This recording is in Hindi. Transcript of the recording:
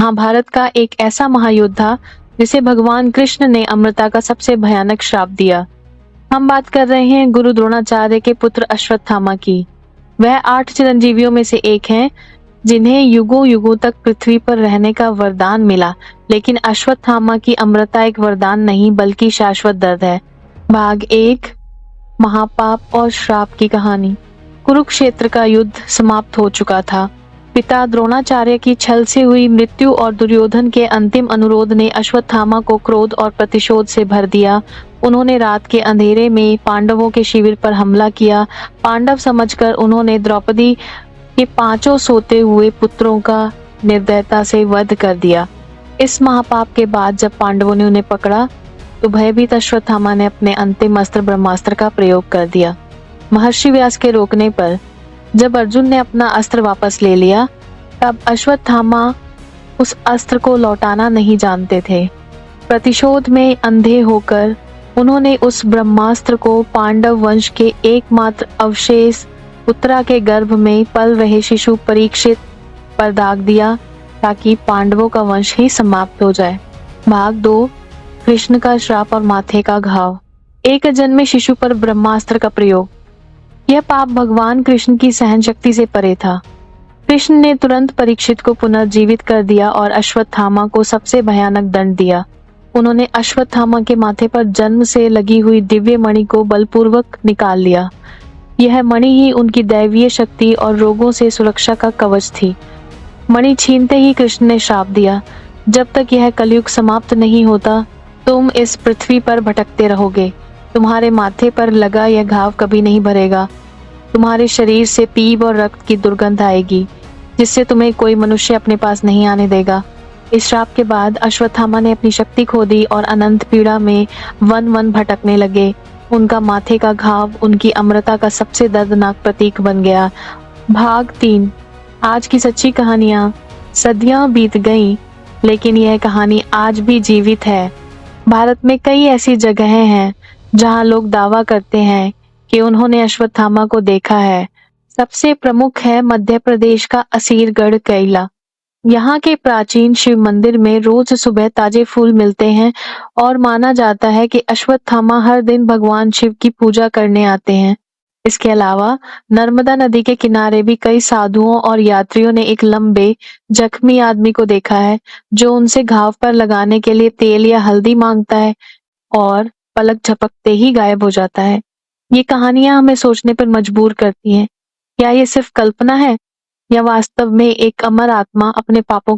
महाभारत का एक ऐसा महायोद्धा जिसे भगवान कृष्ण ने अमृता का सबसे भयानक श्राप दिया। हम बात कर रहे हैं गुरु द्रोणाचार्य के पुत्र अश्वत्थामा की। वह 8 चिरंजीवियों में से एक हैं जिन्हें युगों युगों तक पृथ्वी पर रहने का वरदान मिला, लेकिन अश्वत्थामा की अमृता एक वरदान नहीं बल्कि शाश्वत दर्द है। भाग 1, महापाप और श्राप की कहानी। कुरुक्षेत्र का युद्ध समाप्त हो चुका था। पिता द्रोणाचार्य की छल से हुई मृत्यु और दुर्योधन के अंतिम अनुरोध ने अश्वत्थामा को क्रोध और प्रतिशोध से भर दिया। उन्होंने रात के अंधेरे में पांडवों के शिविर पर हमला किया। पांडव समझकर उन्होंने द्रौपदी के 5 सोते हुए पुत्रों का निर्दयता से वध कर दिया। इस महापाप के बाद जब पांडवों ने उन्हें पकड़ा तो भयभीत अश्वत्थामा ने अपने अंतिम अस्त्र ब्रह्मास्त्र का प्रयोग कर दिया। महर्षि व्यास के रोकने पर जब अर्जुन ने अपना अस्त्र वापस ले लिया, तब अश्वत्थामा उस अस्त्र को लौटाना नहीं जानते थे। प्रतिशोध में अंधे होकर उन्होंने उस ब्रह्मास्त्र को पांडव वंश के एकमात्र अवशेष उत्तरा के गर्भ में पल रहे शिशु परीक्षित पर दाग दिया, ताकि पांडवों का वंश ही समाप्त हो जाए। भाग 2, कृष्ण का श्राप और माथे का घाव। एक अजन्मे शिशु पर ब्रह्मास्त्र का प्रयोग। यह पाप भगवान कृष्ण की सहन शक्ति से परे था। कृष्ण ने तुरंत परीक्षित को पुनर्जीवित कर दिया और अश्वत्थामा को सबसे भयानक दंड दिया। उन्होंने अश्वत्थामा के माथे पर जन्म से लगी हुई दिव्य मणि को बलपूर्वक निकाल लिया। यह मणि ही उनकी दैवीय शक्ति और रोगों से सुरक्षा का कवच थी। मणि छीनते ही कृष्ण ने श्राप दिया, जब तक यह कलयुग समाप्त नहीं होता तुम इस पृथ्वी पर भटकते रहोगे। तुम्हारे माथे पर लगा यह घाव कभी नहीं भरेगा। तुम्हारे शरीर से पीप और रक्त की दुर्गंध आएगी, जिससे तुम्हें कोई मनुष्य अपने पास नहीं आने देगा। इस श्राप के बाद अश्वत्थामा ने अपनी शक्ति खो दी और अनंत पीड़ा में वन वन भटकने लगे। उनका माथे का घाव उनकी अमृता का सबसे दर्दनाक प्रतीक बन गया। भाग 3, आज की सच्ची कहानियां। सदियां बीत गईं, लेकिन यह कहानी आज भी जीवित है। भारत में कई ऐसी जगहें हैं जहां लोग दावा करते हैं कि उन्होंने अश्वत्थामा को देखा है। सबसे प्रमुख है मध्य प्रदेश का असीरगढ़ किला। यहाँ के प्राचीन शिव मंदिर में रोज सुबह ताजे फूल मिलते हैं और माना जाता है कि अश्वत्थामा हर दिन भगवान शिव की पूजा करने आते हैं। इसके अलावा नर्मदा नदी के किनारे भी कई साधुओं और यात्रियों ने एक लंबे जख्मी आदमी को देखा है, जो उनसे घाव पर लगाने के लिए तेल या हल्दी मांगता है और पलक झपकते ही गायब हो जाता है। ये कहानियां हमें सोचने पर मजबूर करती हैं। क्या ये सिर्फ कल्पना है या वास्तव में एक अमर आत्मा अपने पापों